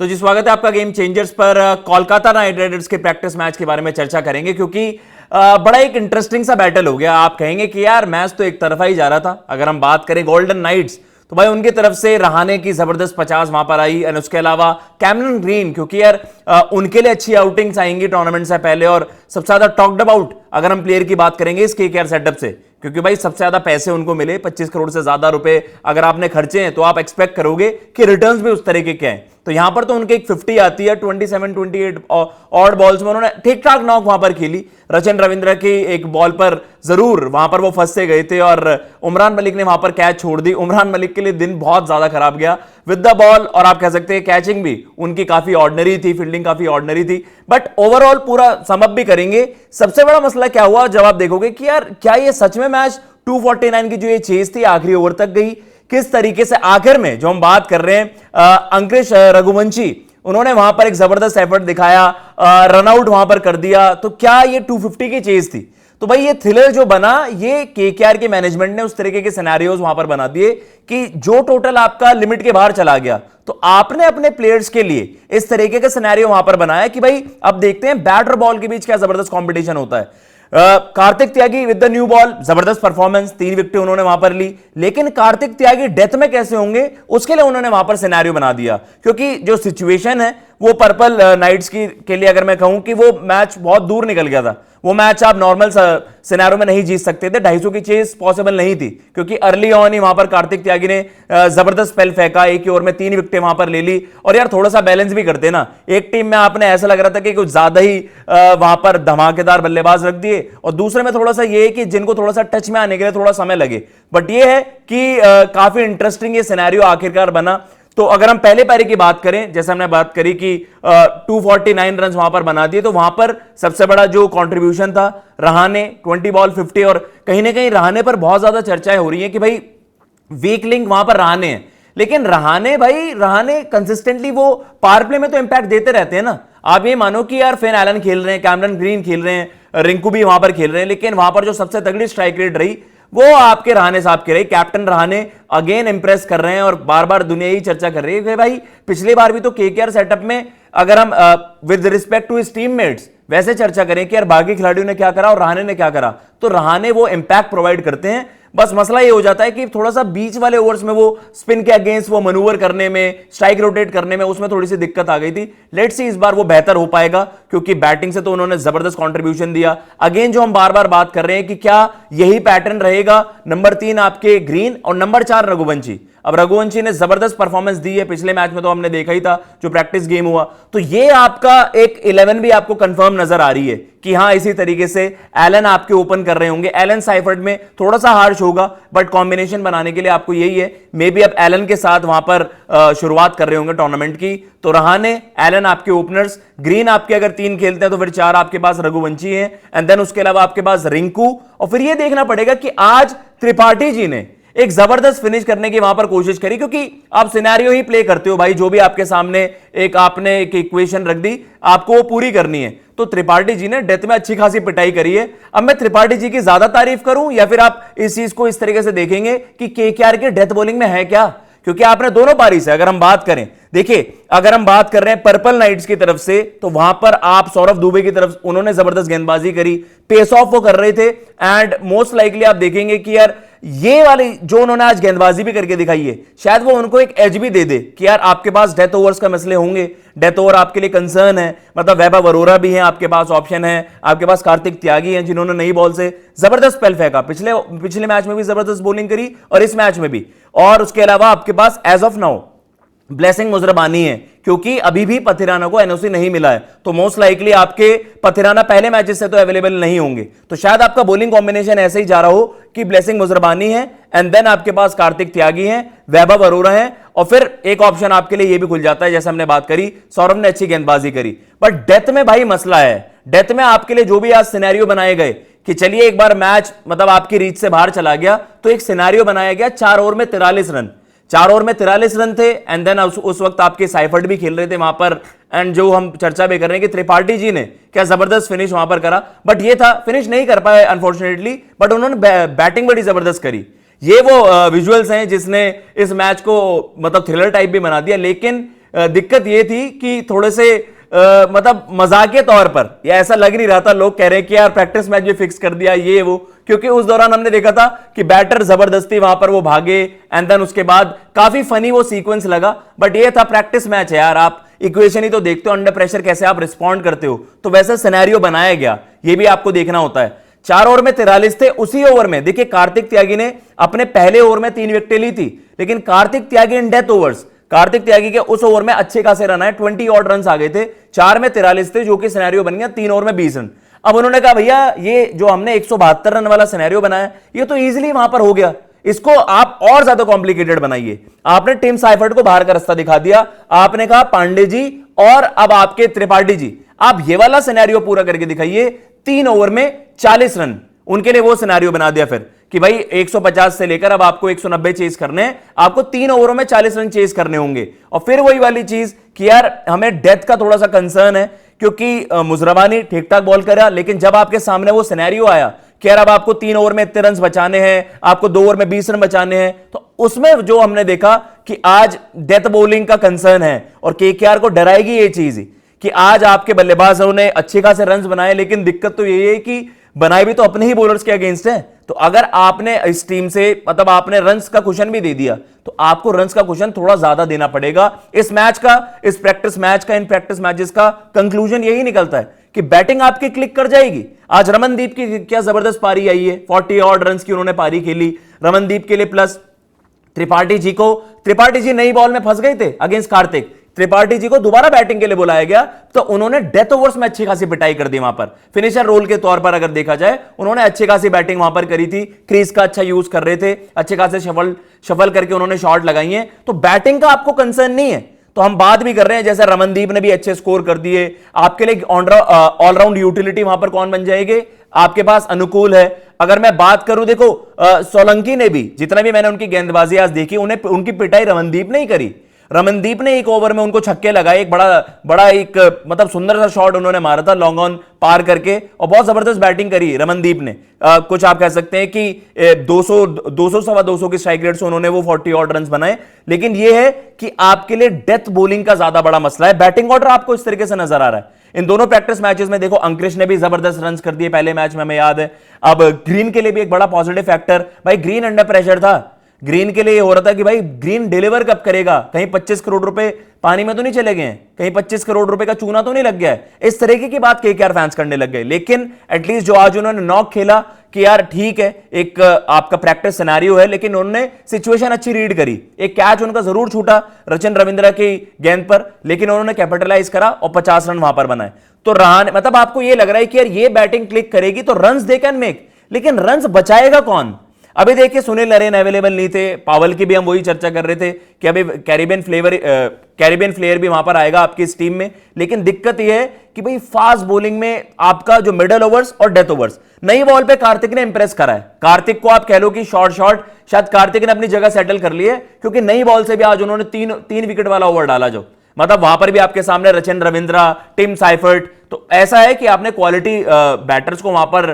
तो जी स्वागत है आपका गेम चेंजर्स पर। कोलकाता नाइट राइडर्स के प्रैक्टिस मैच के बारे में चर्चा करेंगे क्योंकि बड़ा एक इंटरेस्टिंग सा बैटल हो गया। आप कहेंगे कि यार मैच तो एक तरफा ही जा रहा था। अगर हम बात करें गोल्डन नाइट्स तो भाई उनकी तरफ से रहाणे की जबरदस्त 50 वहां पर आई और उसके अलावा कैमरन ग्रीन, क्योंकि यार उनके लिए अच्छी आउटिंग्स आएंगी टूर्नामेंट से पहले। और सबसे ज्यादा टॉक्ड अबाउट अगर हम प्लेयर की बात करेंगे इस केकेआर सेटअप से, क्योंकि भाई सबसे ज्यादा पैसे उनको मिले, 25 करोड़ से ज्यादा रुपए अगर आपने खर्चे हैं तो आप एक्सपेक्ट करोगे कि रिटर्न्स भी उस तरीके के हैं। तो यहां पर तो उनके एक 50 आती है, 27-28 ऑड बॉल्स में उन्होंने ठीक ठाक नॉक वहां पर खेली। रचिन रविंद्र की एक बॉल पर जरूर वहां पर वो फंस से गए थे और उमरान मलिक ने वहां पर कैच छोड़ दी। उमरान मलिक के लिए दिन बहुत ज्यादा खराब गया विद द बॉल, और आप कह सकते हैं कैचिंग भी उनकी काफी ऑर्डिनरी थी, फील्डिंग काफी ऑर्डिनरी थी। बट ओवरऑल पूरा समअप भी करेंगे। सबसे बड़ा मसला क्या हुआ जब आप देखोगे कि यार क्या ये सच में मैच 249 की जो ये चेज थी आखिरी ओवर तक गई, किस तरीके से आखिर में जो हम बात कर रहे हैं अंकुश रघुवंशी, उन्होंने वहां पर एक जबरदस्त एफर्ट दिखाया, रनआउट वहां पर कर दिया। तो क्या ये 250 की चेज थी? तो भाई ये थ्रिलर जो बना ये केकेआर के मैनेजमेंट ने उस तरीके के सिनेरियोज वहां पर बना दिए कि जो टोटल आपका लिमिट के बाहर चला गया तो आपने अपने प्लेयर्स के लिए इस तरीके का सिनेरियो वहां पर बनाया कि भाई अब देखते हैं बैट और बॉल के बीच क्या जबरदस्त कंपटीशन होता है। Kartik Tyagi with the new ball जबरदस्त परफॉर्मेंस, 3 विकेट उन्होंने वहां पर ली। लेकिन कार्तिक त्यागी डेथ में कैसे होंगे उसके लिए उन्होंने वहां पर सिनेरियो बना दिया, क्योंकि जो सिचुएशन है वो पर्पल नाइट्स की के लिए अगर मैं कहूं कि वो मैच बहुत दूर निकल गया था। वो मैच आप नॉर्मल सिनेरियो में नहीं जीत सकते थे, 250 की चेस पॉसिबल नहीं थी, क्योंकि अर्ली ऑन ही वहां पर कार्तिक त्यागी ने जबरदस्त स्पेल फेंका, एक ही ओवर में 3 विकेटें वहां पर ले ली। और यार थोड़ा सा बैलेंस भी करते ना, एक टीम में आपने ऐसा लग रहा था कि कुछ ज्यादा ही वहां पर धमाकेदार बल्लेबाज रख दिए, और दूसरे में थोड़ा सा ये कि जिनको थोड़ा सा टच में आने के लिए थोड़ा समय लगे। बट ये है कि काफी इंटरेस्टिंग ये सिनेरियो आखिरकार बना। तो अगर हम पहले पारी की बात करें, जैसे हमने बात करी कि 249 रन वहां पर बना दिए, तो वहां पर सबसे बड़ा जो कंट्रीब्यूशन था रहाणे 20 बॉल 50। और कहीं ना कहीं रहाणे पर बहुत ज्यादा चर्चाएं हो रही हैं कि भाई वीक लिंक वहां पर रहाणे है, लेकिन रहाणे कंसिस्टेंटली वो पावर प्ले में तो इंपैक्ट देते रहते हैं ना। आप ये मानो कि यार फिन एलन खेल रहे हैं, कैमरन ग्रीन खेल रहे हैं, रिंकू भी वहां पर खेल रहे हैं, लेकिन वहां पर जो सबसे तगड़ी स्ट्राइक रेट रही वो आपके रहाणे साहब की रही। कैप्टन रहाणे अगेन इंप्रेस कर रहे हैं और बार बार दुनिया ही चर्चा कर रही है कि भाई पिछली बार भी तो केकेआर सेटअप में अगर हम with respect to his teammates वैसे चर्चा करें कि यार बाकी खिलाड़ियों ने क्या करा और रहाणे ने क्या करा, तो रहाणे वो इंपैक्ट प्रोवाइड करते हैं। बस मसला ये हो जाता है कि थोड़ा सा बीच वाले ओवर्स में वो स्पिन के अगेंस्ट वो मनूवर करने में, स्ट्राइक रोटेट करने में, उसमें थोड़ी सी दिक्कत आ गई थी। लेट्स सी इस बार वो बेहतर हो पाएगा, क्योंकि बैटिंग से तो उन्होंने जबरदस्त कंट्रीब्यूशन दिया। अगेन जो हम बार बार बात कर रहे हैं कि क्या यही पैटर्न रहेगा, नंबर 3 आपके ग्रीन और नंबर 4 रघुवंशी। अब रघुवंशी ने जबरदस्त परफॉर्मेंस दी है, पिछले मैच में तो हमने देखा ही था जो प्रैक्टिस गेम हुआ। तो ये आपका एक 11 भी आपको कंफर्म नजर आ रही है कि हाँ इसी तरीके से एलन आपके ओपन कर रहे होंगे। एलन साइफर्ड में थोड़ा सा हार्श होगा, बट कॉम्बिनेशन बनाने के लिए आपको यही है, मे बी अब एलन के साथ वहां पर शुरुआत कर रहे होंगे टूर्नामेंट की। तो रहाणे एलन आपके ओपनर्स, ग्रीन आपके अगर 3 खेलते हैं तो फिर 4 आपके पास रघुवंशी हैं, एंड देन उसके अलावा आपके पास रिंकू। और फिर यह देखना पड़ेगा कि आज त्रिपाठी जी ने एक जबरदस्त फिनिश करने की वहां पर कोशिश करी, क्योंकि आप सिनेरियो ही प्ले करते हो भाई, जो भी आपके सामने एक आपने एक इक्वेशन रख दी आपको वो पूरी करनी है। तो त्रिपाठी जी ने डेथ में अच्छी खासी पिटाई करी है। अब मैं त्रिपाठी जी की ज्यादा तारीफ करूं या फिर आप इस चीज को इस तरीके से देखेंगे कि केकेआर के डेथ बॉलिंग में है क्या, क्योंकि आपने दोनों पारी से अगर हम बात करें, देखिए अगर हम बात कर रहे हैं पर्पल नाइट्स की तरफ से, तो वहां पर आप सौरभ दुबे की तरफ उन्होंने जबरदस्त गेंदबाजी करी, पेस ऑफ वो कर रहे थे, एंड मोस्ट लाइकली आप देखेंगे कि यार ये वाली जो उन्होंने आज गेंदबाजी भी करके दिखाई है, शायद वो उनको एक एज भी दे दे कि यार आपके पास डेथ ओवर्स का मसले होंगे, डेथ ओवर आपके लिए कंसर्न है। मतलब वैभव अरोरा भी है आपके पास, ऑप्शन है आपके पास, कार्तिक त्यागी हैं जिन्होंने नई बॉल से जबरदस्त स्पेल फेंका, पिछले मैच में भी जबरदस्त बॉलिंग करी और इस मैच में भी। और उसके अलावा आपके पास as of now Blessing Muzarabani है, क्योंकि अभी भी पथिराना को एनओसी नहीं मिला है, तो मोस्ट लाइकली आपके पथिराना पहले मैचेस से तो अवेलेबल नहीं होंगे। तो शायद आपका बॉलिंग कॉम्बिनेशन ऐसे ही जा रहा हो कि ब्लेसिंग मुजरबानी है, एंड देन आपके पास कार्तिक त्यागी है, वैभव अरोरा है, और फिर एक ऑप्शन आपके लिए यह भी खुल जाता है, जैसे हमने बात करी सौरभ ने अच्छी गेंदबाजी करी। बट डेथ में भाई मसला है, डेथ में आपके लिए जो भी आज सिनेरियो बनाए गए कि चलिए एक बार मैच मतलब आपकी रीच से बाहर चला गया, तो एक सिनेरियो बनाया गया 4 ओवर में 43 रन, 4 ओवर में 43 रन थे, एंड देन उस वक्त आपके साइफर्ड भी खेल रहे थे वहां पर, एंड जो हम चर्चा भी कर रहे हैं कि त्रिपाठी जी ने क्या जबरदस्त फिनिश वहां पर करा। बट ये था फिनिश नहीं कर पाए अनफॉर्चुनेटली, बट उन्होंने बैटिंग बड़ी जबरदस्त करी। ये वो विजुअल्स हैं जिसने इस मैच को मतलब थ्रिलर टाइप भी बना दिया। लेकिन दिक्कत ये थी कि थोड़े से मतलब मजाकिया तौर पर या ऐसा लग नहीं रहा था, लोग कह रहे हैं कि यार प्रैक्टिस मैच भी फिक्स कर दिया ये वो, क्योंकि उस दौरान हमने देखा था कि बैटर जबरदस्ती वहां पर वो भागे एंड देन उसके बाद काफी फनी वो सीक्वेंस लगा। बट ये था प्रैक्टिस मैच है यार, आप इक्वेशन ही तो देखते हो, अंडर प्रेशर कैसे आप रिस्पॉन्ड करते हो, तो वैसा सिनेरियो बनाया गया, ये भी आपको देखना होता है। 4 ओवर में 43 थे, उसी ओवर में देखिए कार्तिक त्यागी ने अपने पहले ओवर में 3 विकेटें ली थी, लेकिन Kartik Tyagi in death overs, Kartik Tyagi के उस ओवर में अच्छे खासे रन आए, 20 ऑड रन आ गए थे, 4 में 43 थे, जो कि सिनेरियो बन गया 3 ओवर में 20 रन। अब उन्होंने कहा भैया ये जो हमने 172 रन वाला सिनेरियो बनाया ये तो इजीली वहां पर हो गया, इसको आप और ज्यादा कॉम्प्लिकेटेड बनाइए। आपने टिम साइफर्ट को बाहर का रास्ता दिखा दिया, आपने कहा पांडे जी और अब आपके त्रिपाठी जी आप ये वाला सिनेरियो पूरा करके दिखाइए, 3 ओवर में 40 रन, उनके लिए वो सिनेरियो बना दिया फिर कि भाई 150 से लेकर अब आपको 190 चेस करने हैं, आपको 3 ओवरों में 40 रन चेस करने होंगे। और फिर वही वाली चीज कि यार हमें डेथ का थोड़ा सा कंसर्न है, क्योंकि मुजरबानी ठीक ठाक बॉल करा, लेकिन जब आपके सामने वो सिनेरियो आया कि यार अब आपको 3 ओवर में इतने रन बचाने हैं, आपको 2 ओवर में 20 रन बचाने हैं, तो उसमें जो हमने देखा कि आज डेथ बॉलिंग का कंसर्न है और केकेआर को डराएगी ये चीज कि आज आपके बल्लेबाजों ने अच्छे खासे रन बनाए, लेकिन दिक्कत तो यही है कि बनाए भी तो अपने ही बॉलर्स के अगेंस्ट है। तो अगर आपने इस टीम से मतलब आपने रन्स का कुशन भी दे दिया, तो आपको रन्स का कुशन थोड़ा ज्यादा देना पड़ेगा। इस मैच का, इस प्रैक्टिस मैच का, इन प्रैक्टिस मैचेस का कंक्लूजन यही निकलता है कि बैटिंग आपकी क्लिक कर जाएगी। आज रमनदीप की क्या जबरदस्त पारी आई है, 40 ऑड रन की उन्होंने पारी खेली रमनदीप के लिए, प्लस त्रिपाठी जी नई बॉल में फंस गए थे अगेंस्ट कार्तिक, त्रिपाठी जी को दोबारा बैटिंग के लिए बुलाया गया, तो उन्होंने डेथ ओवर्स में अच्छी खासी पिटाई कर दी। वहां पर फिनिशर रोल के तौर पर अगर देखा जाए, उन्होंने अच्छी खासी बैटिंग वहां पर करी थी, क्रीज का अच्छा यूज कर रहे थे, अच्छे खासे शफल करके उन्होंने शॉट लगाई है, तो बैटिंग का आपको कंसर्न नहीं है। तो हम बात भी कर रहे हैं, जैसे रमनदीप ने भी अच्छे स्कोर कर दिए, आपके लिए ऑलराउंड यूटिलिटी वहां पर कौन बन जाएंगे, आपके पास अनुकूल है। अगर मैं बात करूं, देखो सोलंकी ने भी, जितना भी मैंने उनकी गेंदबाजी आज देखी, उन्हें उनकी पिटाई रमनदीप ने ही करी। रमनदीप ने एक ओवर में उनको छक्के लगाए, एक बड़ा एक मतलब सुंदर सा शॉट उन्होंने मारा था लॉन्ग ऑन पार करके, और बहुत जबरदस्त बैटिंग करी रमनदीप ने। कुछ आप कह सकते हैं कि 200 सवा 200 की स्ट्राइक रेट से उन्होंने वो 40 ऑड रन बनाए, लेकिन ये है कि आपके लिए डेथ बॉलिंग का ज्यादा बड़ा मसला है। बैटिंग ऑर्डर आपको इस तरीके से नजर आ रहा है। इन दोनों प्रैक्टिस मैचेस में देखो, अंकुरिश ने भी जबरदस्त रन कर दिए पहले मैच में, हमें याद है। अब ग्रीन के लिए भी एक बड़ा पॉजिटिव फैक्टर, भाई ग्रीन अंडर प्रेशर था, ग्रीन के लिए ये हो रहा था कि भाई ग्रीन डिलीवर कब करेगा, कहीं 25 करोड़ रुपए पानी में तो नहीं चले गए हैं, कहीं 25 करोड़ रुपए का चूना तो नहीं लग गया है, इस तरीके की बात केकेआर फैंस करने लग गए। लेकिन एटलीस्ट जो आज उन्होंने नॉक खेला कि यार ठीक है, एक आपका प्रैक्टिस सिनेरियो है, लेकिन उन्होंने सिचुएशन अच्छी रीड करी। एक कैच उनका जरूर छूटा रचिन रविंद्रा की गेंद पर, लेकिन उन्होंने कैपिटलाइज करा और 50 रन वहां पर बनाए। तो रहान मतलब आपको ये लग रहा है कि यार ये बैटिंग क्लिक करेगी तो रन्स दे कैन मेक, लेकिन रन्स बचाएगा कौन? अभी देखिए सुनील नरेन अवेलेबल नहीं थे, पावल की भी हम वही चर्चा कर रहे थे कि अभी कैरिबियन फ्लेयर भी वहां पर आएगा आपकी इस टीम में, लेकिन दिक्कत यह है कि भाई फास्ट बॉलिंग में आपका जो मिडल ओवर्स और डेथ ओवर्स, नई बॉल पे कार्तिक ने इंप्रेस करा है। कार्तिक को आप कह लो कि शॉर्ट शायद कार्तिक ने अपनी जगह सेटल कर ली है, क्योंकि नई बॉल से भी आज उन्होंने तीन विकेट वाला ओवर डाला, जो मतलब वहां पर भी आपके सामने रचिन रविंद्रा, टिम साइफर्ट, तो ऐसा है कि आपने क्वालिटी बैटर्स को वहां पर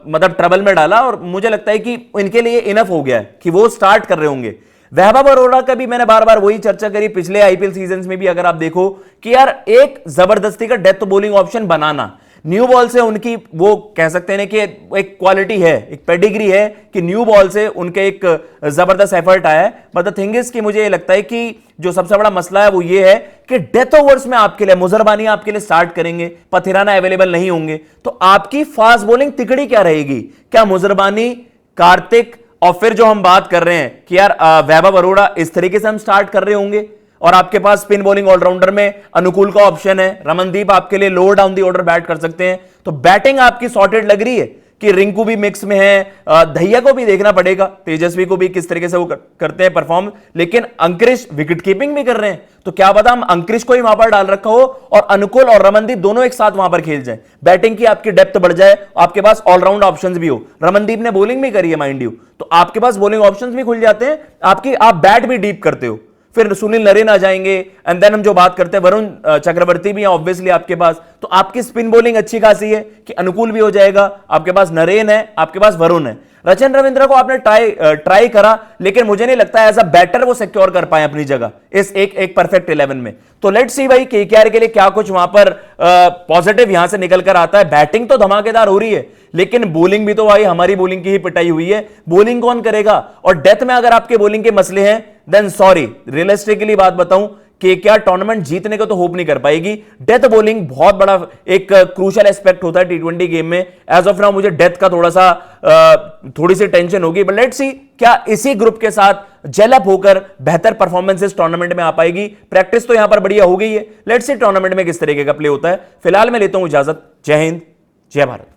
मतलब ट्रबल में डाला, और मुझे लगता है कि इनके लिए इनफ हो गया है कि वो स्टार्ट कर रहे होंगे। वैभव अरोड़ा का भी मैंने बार बार वही चर्चा करी पिछले आईपीएल सीजन में भी, अगर आप देखो कि यार एक जबरदस्ती का डेथ बॉलिंग ऑप्शन बनाना, न्यू बॉल से उनकी वो कह सकते हैं कि एक क्वालिटी है, एक पेडिग्री है कि न्यू बॉल से उनके एक जबरदस्त एफर्ट आया है। बट द थिंग इज कि मुझे ये लगता है कि जो सबसे बड़ा मसला है वो ये है कि डेथ ओवर्स में आपके लिए मुजरबानी आपके लिए स्टार्ट करेंगे, पथिराना अवेलेबल नहीं होंगे, तो आपकी फास्ट बॉलिंग तिकड़ी क्या रहेगी? क्या मुजरबानी, कार्तिक, और फिर जो हम बात कर रहे हैं कि यार वैभव अरोड़ा, इस तरीके से हम स्टार्ट कर रहे होंगे, और आपके पास स्पिन बॉलिंग ऑलराउंडर में अनुकूल का ऑप्शन है, रमनदीप आपके लिए lower down the order bat कर सकते हैं, तो बैटिंग आपकी सॉर्टेड लग रही है कि रिंकू भी मिक्स में है, दहिया को भी देखना पड़ेगा, तेजस्वी को भी किस तरीके से वो करते हैं परफॉर्म, लेकिन अंकुरिश विकेट कीपिंग भी कर रहे हैं, तो क्या पता हम अंकुरिश को ही वहां पर डाल रखा हो और अनुकूल और रमनदीप दोनों एक साथ वहां पर खेल जाए, बैटिंग की आपकी डेप्थ बढ़ जाए, आपके पास ऑलराउंड ऑप्शंस भी हो। रमनदीप ने बॉलिंग भी करी है माइंड यू, तो आपके पास बॉलिंग ऑप्शंस भी खुल जाते हैं, आप बैट भी डीप करते हो। फिर सुनील नरेन आ जाएंगे, एंड देन हम जो बात करते हैं वरुण चक्रवर्ती भी है ऑब्वियसली आपके पास, तो आपकी स्पिन बॉलिंग अच्छी खासी है कि अनुकूल भी हो जाएगा, आपके पास नरेन है, आपके पास वरुण है। रचिन रविंद्र को आपने ट्राई करा, लेकिन मुझे नहीं लगता एज अ बैटर वो सिक्योर कर पाए अपनी जगह इस एक परफेक्ट 11 में। तो लेट्स सी भाई केकेआर के लिए क्या कुछ वहां पर पॉजिटिव यहां से निकल कर आता है। बैटिंग तो धमाकेदार हो रही है, लेकिन बॉलिंग भी तो भाई हमारी बॉलिंग की ही पिटाई हुई है। बॉलिंग कौन करेगा? और डेथ में अगर आपके बॉलिंग के मसले हैं देन सॉरी, रियलिस्टिकली बात बताऊं केकेआर टूर्नामेंट जीतने को तो होप नहीं कर पाएगी। डेथ बॉलिंग बहुत बड़ा एक क्रूशियल एस्पेक्ट होता है टी20 गेम में। एज ऑफ नाउ मुझे डेथ का थोड़ी सी टेंशन होगी, बट लेट्स सी क्या इसी ग्रुप के साथ जेलअप होकर बेहतर परफॉर्मेंसेस टूर्नामेंट में आ पाएगी। प्रैक्टिस तो यहां पर बढ़िया हो गई है, लेट्स सी टूर्नामेंट में किस तरीके का प्ले होता है। फिलहाल मैं लेता हूं इजाजत। जय हिंद, जय भारत।